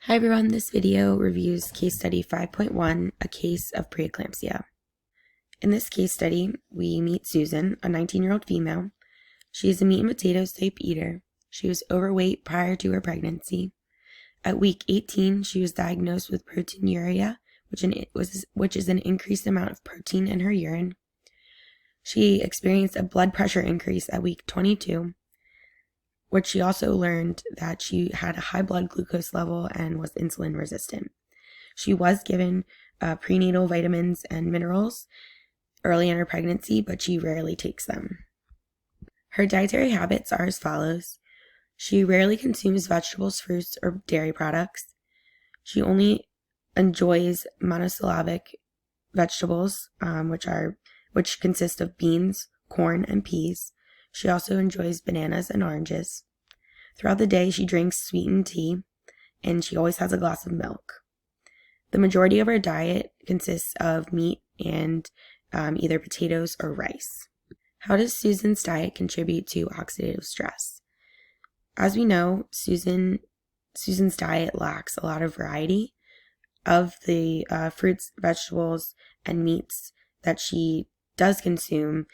Hi everyone, this video reviews case study 5.1, a case of preeclampsia. In this case study, we meet Susan, a 19-year-old female. She is a meat and potatoes type eater. She was overweight prior to her pregnancy. At week 18, she was diagnosed with proteinuria, which is an increased amount of protein in her urine. She experienced a blood pressure increase at week 22, which she also learned that she had a high blood glucose level and was insulin resistant. She was given prenatal vitamins and minerals early in her pregnancy, but she rarely takes them. Her dietary habits are as follows. She rarely consumes vegetables, fruits, or dairy products. She only enjoys monosyllabic vegetables, which consist of beans, corn, and peas. She also enjoys bananas and oranges. Throughout the day, she drinks sweetened tea, and she always has a glass of milk. The majority of her diet consists of meat and either potatoes or rice. How does Susan's diet contribute to oxidative stress? As we know, Susan's diet lacks a lot of variety. Of the fruits, vegetables, and meats that she does consume,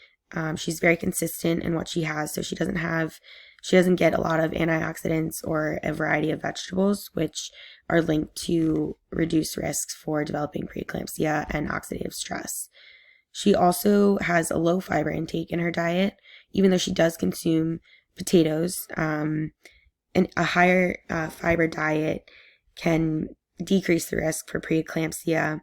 she's very consistent in what she has, so she doesn't get a lot of antioxidants or a variety of vegetables, which are linked to reduced risks for developing preeclampsia and oxidative stress. She also has a low fiber intake in her diet, even though she does consume potatoes. And a higher fiber diet can decrease the risk for preeclampsia.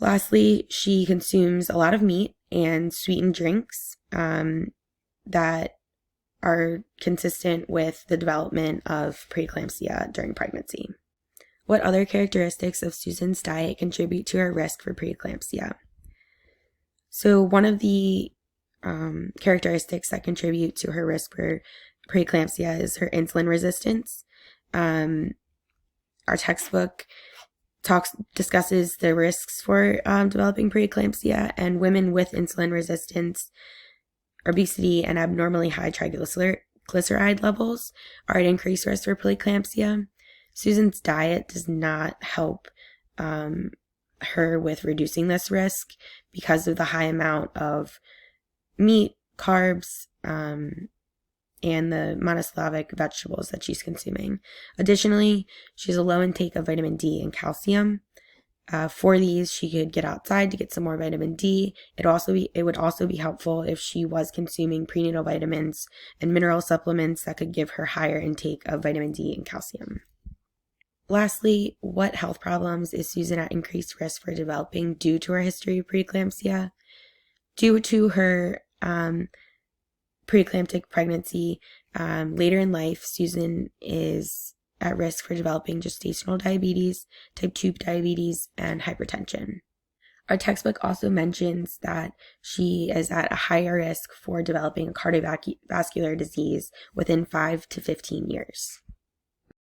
Lastly, she consumes a lot of meat and sweetened drinks that are consistent with the development of preeclampsia during pregnancy. What other characteristics of Susan's diet contribute to her risk for preeclampsia? So one of the characteristics that contribute to her risk for preeclampsia is her insulin resistance. Our textbook discusses the risks for developing preeclampsia, and women with insulin resistance, obesity, and abnormally high triglyceride levels are at increased risk for preeclampsia. Susan's diet does not help her with reducing this risk because of the high amount of meat, carbs, and the monosyllabic vegetables that she's consuming. Additionally, she has a low intake of vitamin D and calcium. For these, she could get outside to get some more vitamin D. It would also be helpful if she was consuming prenatal vitamins and mineral supplements that could give her higher intake of vitamin D and calcium. Lastly, what health problems is Susan at increased risk for developing due to her history of preeclampsia? Due to her preeclamptic pregnancy, later in life, Susan is at risk for developing gestational diabetes, type 2 diabetes, and hypertension. Our textbook also mentions that she is at a higher risk for developing a cardiovascular disease within 5 to 15 years.